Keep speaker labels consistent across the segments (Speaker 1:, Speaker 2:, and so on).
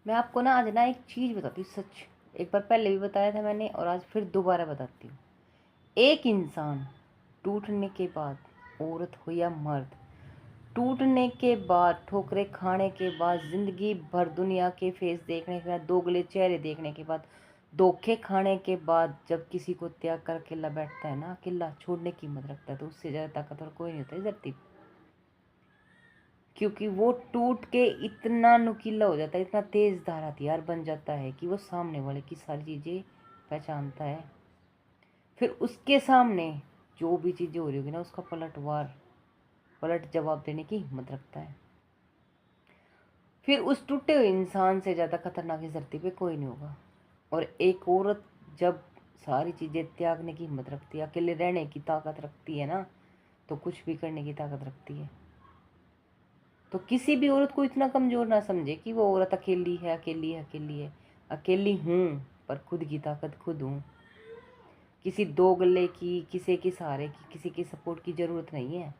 Speaker 1: मैं आपको ना आज ना एक चीज़ बताती हूँ सच। एक बार पहले भी बताया था मैंने और आज फिर दोबारा बताती हूँ। एक इंसान टूटने के बाद, औरत हो या मर्द, टूटने के बाद, ठोकरें खाने के बाद, ज़िंदगी भर दुनिया के फेस देखने के बाद, दोगले चेहरे देखने के बाद, धोखे खाने के बाद, जब किसी को त्याग कर अकेला बैठता है ना, अकेला छोड़ने की हिम्मत रखता है, तो उससे ज़्यादा ताकतवर कोई नहीं होता इस धरती पे। क्योंकि वो टूट के इतना नुकीला हो जाता है, इतना तेज धार हथियार बन जाता है कि वो सामने वाले की सारी चीज़ें पहचानता है। फिर उसके सामने जो भी चीज़ें हो रही होगी ना, उसका पलट जवाब देने की हिम्मत रखता है। फिर उस टूटे हुए इंसान से ज़्यादा खतरनाक इस धरती पे कोई नहीं होगा। और एक औरत जब सारी चीज़ें त्यागने की हिम्मत रखती है, अकेले रहने की ताकत रखती है ना, तो कुछ भी करने की ताकत रखती है। तो किसी भी औरत को इतना कमज़ोर ना समझे कि वो औरत अकेली है, अकेली है, अकेली है। अकेली हूँ, पर खुद की ताकत खुद हूँ। किसी दोगले की, किसी के सहारे की, किसी की सपोर्ट की ज़रूरत नहीं है।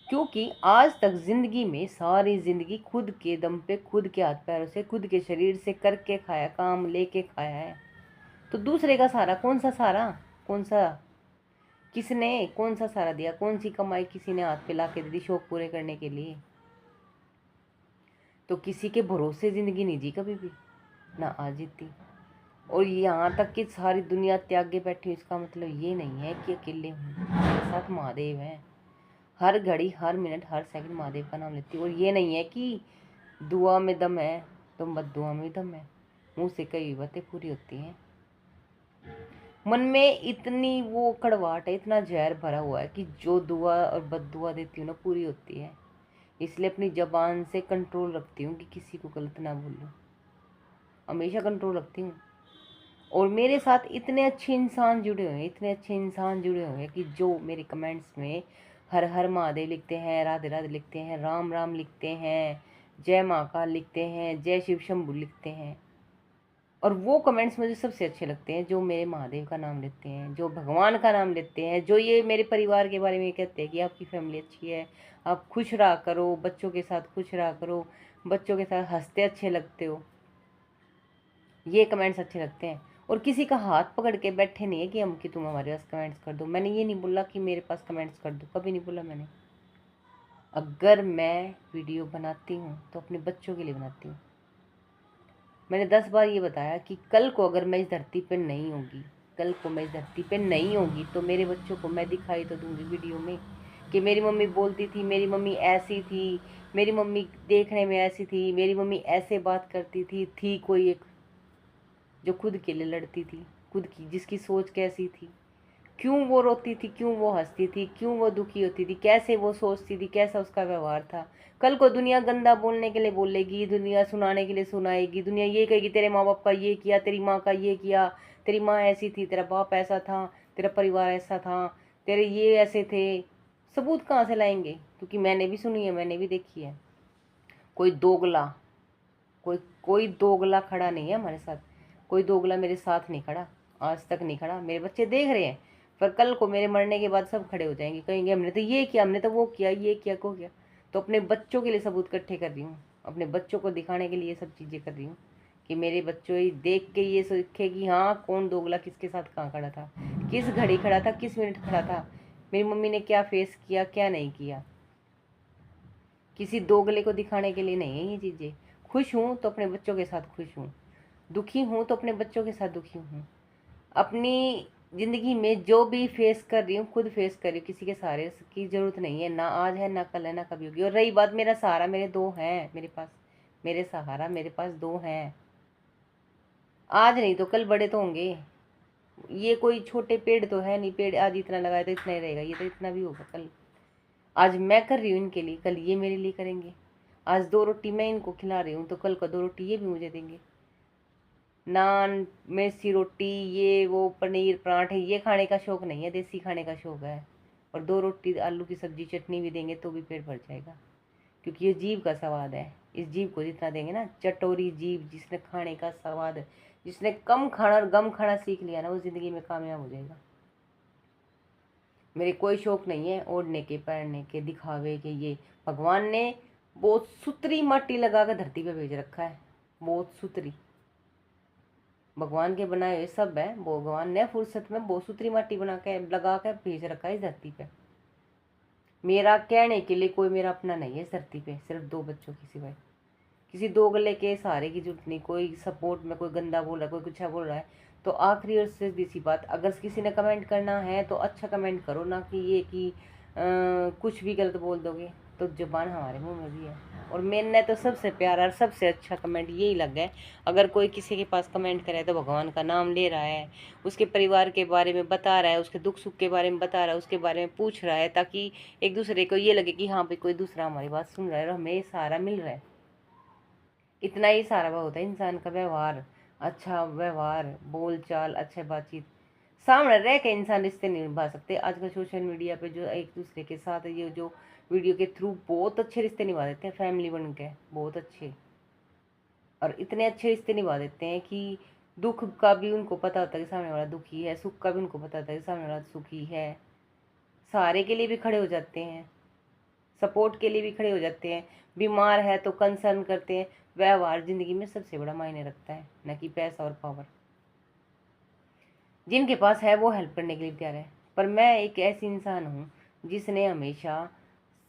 Speaker 1: क्योंकि आज तक ज़िंदगी में सारी ज़िंदगी खुद के दम पे, खुद के हाथ पैरों से, खुद के शरीर से करके खाया, काम लेके खाया है। तो दूसरे का सहारा कौन सा सहारा, कौन सा, किसने कौन सा सहारा दिया, कौन सी कमाई किसी ने हाथ पे ला के दी थी शौक पूरे करने के लिए। तो किसी के भरोसे ज़िंदगी नहीं जी कभी भी, ना आज जीती। और यहाँ तक कि सारी दुनिया त्याग के बैठी हूँ, इसका मतलब ये नहीं है कि अकेले हूँ। मेरे साथ महादेव हैं। हर घड़ी, हर मिनट, हर सेकंड महादेव का नाम लेती हूँ। और ये नहीं है कि दुआ में दम है तो बद्दुआ में दम है। मुँह से कई बातें पूरी होती हैं। मन में इतनी वो कड़वाहट है, इतना जहर भरा हुआ है कि जो दुआ और बद्दुआ देती हूँ ना, पूरी होती है। इसलिए अपनी ज़बान से कंट्रोल रखती हूँ कि किसी को गलत ना बोलूँ। हमेशा कंट्रोल रखती हूँ। और मेरे साथ इतने अच्छे इंसान जुड़े हुए हैं, इतने अच्छे इंसान जुड़े हुए हैं कि जो मेरे कमेंट्स में हर हर महादेव लिखते हैं, राधे राधे लिखते हैं, राम राम लिखते हैं, जय महाकाल लिखते हैं, जय शिव शंभू लिखते हैं। और वो कमेंट्स मुझे सबसे अच्छे लगते हैं जो मेरे महादेव का नाम लेते हैं, जो भगवान का नाम लेते हैं, जो ये मेरे परिवार के बारे में कहते हैं कि आपकी फैमिली अच्छी है, आप खुश रहा करो, बच्चों के साथ खुश रहा करो, बच्चों के साथ हंसते अच्छे लगते हो। ये कमेंट्स अच्छे लगते हैं। और किसी का हाथ पकड़ के बैठे नहीं है कि हम, कि तुम हमारे पास कमेंट्स कर दो। मैंने ये नहीं बोला कि मेरे पास कमेंट्स कर दो, कभी नहीं बोला मैंने। अगर मैं वीडियो बनाती हूँ तो अपने बच्चों के लिए बनाती हूँ। मैंने 10 बार ये बताया कि कल को अगर मैं इस धरती पे नहीं होगी, कल को मैं इस धरती पे नहीं होगी, तो मेरे बच्चों को मैं दिखाई तो दूंगी वीडियो में कि मेरी मम्मी बोलती थी, मेरी मम्मी ऐसी थी, मेरी मम्मी देखने में ऐसी थी, मेरी मम्मी ऐसे बात करती थी कोई एक जो खुद के लिए लड़ती थी, खुद की, जिसकी सोच कैसी थी, क्यों वो रोती थी, क्यों वो हंसती थी, क्यों वो दुखी होती थी, कैसे वो सोचती थी, कैसा उसका व्यवहार था। कल को दुनिया गंदा बोलने के लिए बोलेगी, दुनिया सुनाने के लिए सुनाएगी, दुनिया ये कहेगी तेरे माँ बाप का ये किया, तेरी माँ का ये किया, तेरी माँ ऐसी थी, तेरा बाप ऐसा था, तेरा परिवार ऐसा था, तेरे ये ऐसे थे। सबूत कहाँ से लाएंगे? क्योंकि मैंने भी सुनी है, मैंने भी देखी है। कोई दोगला, कोई कोई दोगला खड़ा नहीं है हमारे साथ। कोई दोगला मेरे साथ नहीं खड़ा, आज तक नहीं खड़ा। मेरे बच्चे देख रहे हैं, पर कल को मेरे मरने के बाद सब खड़े हो जाएंगे, कहेंगे हमने तो ये किया, हमने तो वो किया, ये किया, को किया। तो अपने बच्चों के लिए सबूत इकट्ठे कर रही हूँ, अपने बच्चों को दिखाने के लिए ये सब चीज़ें कर रही हूँ कि मेरे बच्चों ही देख के ये सीखे कि हाँ, कौन दोगला किसके साथ कहाँ खड़ा था, किस घड़ी खड़ा था, किस मिनट खड़ा था, मेरी मम्मी ने क्या फेस किया, क्या नहीं किया। किसी दोगले को दिखाने के लिए नहीं है ये चीज़ें। खुश हूँ तो अपने बच्चों के साथ खुश हूँ, दुखी हूँ तो अपने बच्चों के साथ दुखी हूँ। अपनी ज़िंदगी में जो भी फेस कर रही हूँ, खुद फेस कर रही हूँ, किसी के सहारे की ज़रूरत नहीं है। ना आज है, ना कल है, ना कभी होगी। और रही बात मेरा सहारा, मेरे दो हैं मेरे पास, मेरे सहारा मेरे पास दो हैं। आज नहीं तो कल बड़े तो होंगे। ये कोई छोटे पेड़ तो है नहीं, पेड़ आज इतना लगाया तो इतना ही रहेगा, ये तो इतना भी होगा कल। आज मैं कर रही हूँ इनके लिए, कल ये मेरे लिए करेंगे। आज 2 रोटी मैं इनको खिला रही हूँ तो कल को 2 रोटी ये भी मुझे देंगे। नान, मेसी रोटी, ये वो पनीर पराठे, ये खाने का शौक नहीं है, देसी खाने का शौक है। और 2 रोटी आलू की सब्जी चटनी भी देंगे तो भी पेट भर जाएगा। क्योंकि ये जीभ का स्वाद है। इस जीभ को जितना देंगे ना, चटोरी जीभ, जिसने खाने का स्वाद, जिसने कम खाना और गम खाना सीख लिया ना, वो ज़िंदगी में कामयाब हो जाएगा। मेरे कोई शौक नहीं है ओढ़ने के, पहनने के, दिखावे के। ये भगवान ने बहुत सुथरी माटी लगा कर धरती पे भेज रखा है। बहुत सुथरी, भगवान के बनाए हुए सब है। भगवान ने फुर्सत में बहुत सुथरी माटी बना के लगा के भेज रखा है इस धरती पे। मेरा कहने के लिए कोई मेरा अपना नहीं है इस धरती पे, सिर्फ दो बच्चों की सिवाय। किसी दो गले के सहारे की जरूरत नहीं। कोई सपोर्ट में कोई गंदा बोल रहा है, कोई कुछ बोल रहा है, तो आखिरी और सीधी सी बात, अगर किसी ने कमेंट करना है तो अच्छा कमेंट करो, ना कि ये कि कुछ भी गलत बोल दोगे तो जुबान हमारे मुंह में भी है। और मैंने तो सबसे प्यारा और सबसे अच्छा कमेंट यही लगा है, अगर कोई किसी के पास कमेंट करे तो भगवान का नाम ले रहा है, उसके परिवार के बारे में बता रहा है, उसके दुख सुख के बारे में बता रहा है, उसके बारे में पूछ रहा है, ताकि एक दूसरे को ये लगे कि हाँ भाई कोई दूसरा हमारी बात सुन रहा है और हमें सहारा मिल रहा है। इतना ही सारा होता है इंसान का व्यवहार, अच्छा व्यवहार, बोल चाल, अच्छे बातचीत। सामने रह के इंसान रिश्ते नहीं निभा सकते। आजकल सोशल मीडिया पे जो एक दूसरे के साथ ये जो वीडियो के थ्रू बहुत अच्छे रिश्ते निभा देते हैं, फैमिली बन के बहुत अच्छे, और इतने अच्छे रिश्ते निभा देते हैं कि दुख का भी उनको पता होता है कि सामने वाला दुखी है, सुख का भी उनको पता होता है कि सामने वाला सुखी है। सहारे के लिए भी खड़े हो जाते हैं, सपोर्ट के लिए भी खड़े हो जाते हैं, बीमार है तो कंसर्न करते हैं। व्यवहार जिंदगी में सबसे बड़ा मायने रखता है, न कि पैसा और पावर। जिनके पास है वो हेल्प करने के लिए तैयार है, पर मैं एक ऐसी इंसान हूँ जिसने हमेशा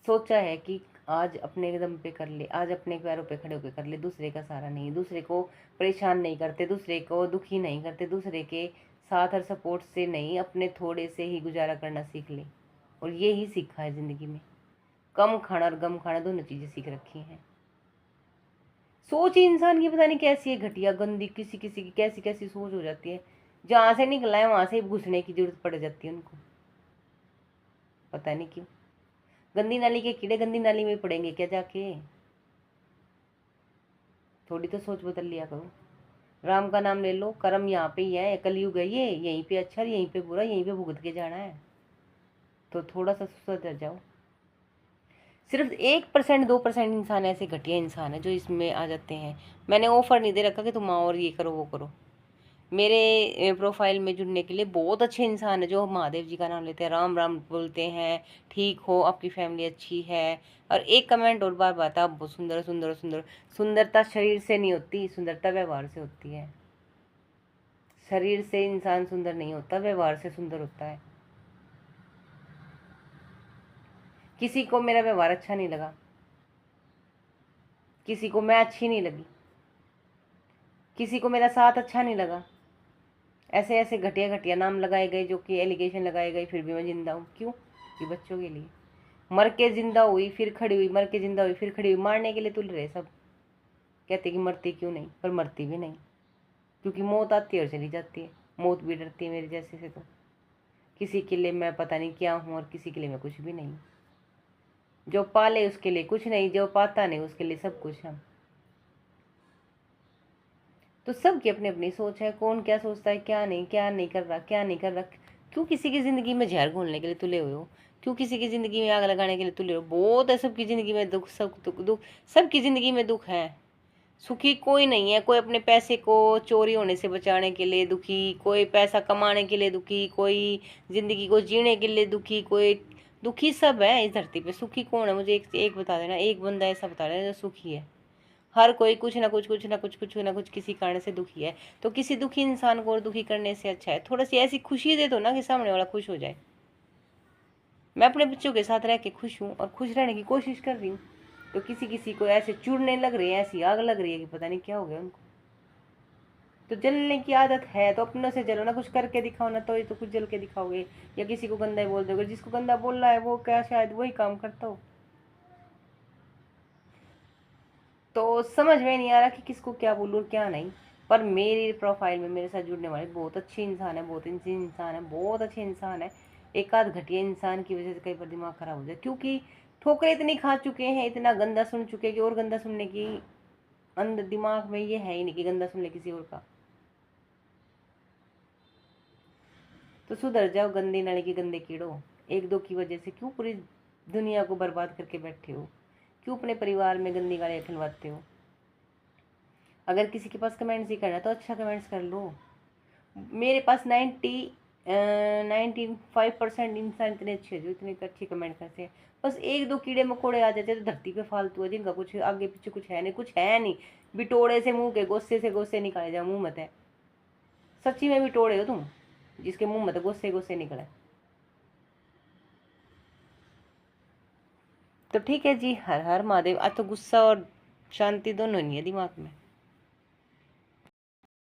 Speaker 1: सोचा है कि आज अपने दम पे कर ले, आज अपने पैरों पे खड़े होकर कर ले, दूसरे का सहारा नहीं, दूसरे को परेशान नहीं करते, दूसरे को दुखी नहीं करते, दूसरे के साथ और सपोर्ट से नहीं, अपने थोड़े से ही गुजारा करना सीख ले। और ये ही सीखा है ज़िंदगी में, कम खाना और गम खाना दोनों चीज़ें सीख रखी हैं। सोच ही इंसान की पता नहीं कैसी है, घटिया गंदी, किसी किसी की कैसी कैसी सोच हो जाती है। जहाँ से निकला है वहाँ से घुसने की जरूरत पड़ जाती है उनको, पता नहीं क्यों। गंदी नाली के कीड़े गंदी नाली में पड़ेंगे क्या जाके? थोड़ी तो सोच बदल लिया करो। राम का नाम ले लो, कर्म यहाँ पे ही है, कलयुग है ये, यहीं पे अच्छा यहीं पे बुरा, यहीं पे भुगत के जाना है, तो थोड़ा सा सुधर जाओ। सिर्फ 1% 2% इंसान ऐसे घटिया इंसान है जो इसमें आ जाते हैं। मैंने ऑफर नहीं दे रखा कि तुम आओ और ये करो वो करो। मेरे प्रोफाइल में जुड़ने के लिए बहुत अच्छे इंसान है जो महादेव जी का नाम लेते हैं, राम राम बोलते हैं, ठीक हो, आपकी फैमिली अच्छी है। और एक कमेंट और बार बात, आप बहुत सुंदर सुंदर सुंदर। सुंदरता शरीर से नहीं होती, सुंदरता व्यवहार से होती है। शरीर से इंसान सुंदर नहीं होता, व्यवहार से सुंदर होता है। किसी को मेरा व्यवहार अच्छा नहीं लगा, किसी को मैं अच्छी नहीं लगी, किसी को मेरा साथ अच्छा नहीं लगा, ऐसे ऐसे घटिया घटिया नाम लगाए गए, जो कि एलिगेशन लगाए गए, फिर भी मैं जिंदा हूँ। क्यों? कि बच्चों के लिए। मर के जिंदा हुई फिर खड़ी हुई, मर के जिंदा हुई फिर खड़ी हुई, मारने के लिए तुल रहे सब। कहते कि मरती क्यों नहीं, पर मरती भी नहीं, क्योंकि मौत आती है और चली जाती है। मौत भी डरती है मेरे जैसे से। तो किसी के लिए मैं पता नहीं क्या हूँ और किसी के लिए मैं कुछ भी नहीं। जो पाले उसके लिए कुछ नहीं, जो पाता नहीं उसके लिए सब कुछ है। तो सबकी अपनी अपनी सोच है, कौन क्या सोचता है, क्या नहीं कर रहा, क्या नहीं कर रहा। क्यों किसी की ज़िंदगी में जहर घोलने के लिए तुले हुए हो? क्यों किसी की ज़िंदगी में आग लगाने के लिए तुले हो? बहुत है सबकी ज़िंदगी में दुख, सब दुख दुख, सबकी ज़िंदगी में दुख है। सुखी कोई नहीं है। कोई अपने पैसे को चोरी होने से बचाने के लिए दुखी, कोई पैसा कमाने के लिए दुखी, कोई ज़िंदगी को जीने के लिए दुखी, कोई दुखी सब है इस धरती पे। सुखी कौन है? मुझे एक बता देना, एक बंदा ऐसा बता देना जो सुखी है। हर कोई कुछ ना कुछ, कुछ ना कुछ किसी कारण से दुखी है। तो किसी दुखी इंसान को और दुखी करने से अच्छा है थोड़ा सी ऐसी खुशी दे दो ना कि सामने वाला खुश हो जाए। मैं अपने बच्चों के साथ रह के खुश हूँ और खुश रहने की कोशिश कर रही हूँ, तो किसी किसी को ऐसे चुड़ने लग रही है, ऐसी आग लग रही है कि पता नहीं क्या हो गया उनको। तो जलने की आदत है तो अपनों से जलो ना, कुछ करके दिखाओ ना, तो ये तो कुछ जल के दिखाओगे या किसी को गंदा ही बोल दोगे। जिसको गंदा बोल रहा है वो क्या शायद वही काम करता हो। तो समझ में नहीं आ रहा कि किसको क्या बोलूँ और क्या नहीं। पर मेरी प्रोफाइल में मेरे साथ जुड़ने वाले बहुत अच्छे इंसान है, बहुत अच्छे इंसान है, बहुत अच्छे इंसान है। एक आध घटिया इंसान की वजह से कई बार दिमाग खराब हो जाए, क्योंकि ठोकरें इतनी खा चुके हैं, इतना गंदा सुन चुके हैं कि और गंदा सुनने की अंदर दिमाग में ये है ही नहीं कि गंदा सुन ले किसी और का। तो सुधर जाओ गंदी नाली के गंदे कीड़ो। एक दो की वजह से क्यों पूरी दुनिया को बर्बाद करके बैठे हो? क्यों अपने परिवार में गंदी गालियाँ खिलवाते हो? अगर किसी के पास कमेंट्स ही करना तो अच्छा कमेंट्स कर लो। मेरे पास 95% इंसान इतने अच्छे जो इतने अच्छे कमेंट करते हैं। बस एक दो कीड़े मकोड़े आ जाते हैं तो धरती पे फालतू है, जिनका कुछ आगे पीछे कुछ है नहीं, कुछ है नहीं। बिटोड़े से मुंह के गोस्से से गोस्से निकाले जा मुंह मत है। सच्ची में बिटोड़े हो तुम, जिसके मुंह मत गोस्से गोस्से निकले। तो ठीक है जी, हर हर महादेव। आज तो गुस्सा और शांति दोनों नहीं है दिमाग में।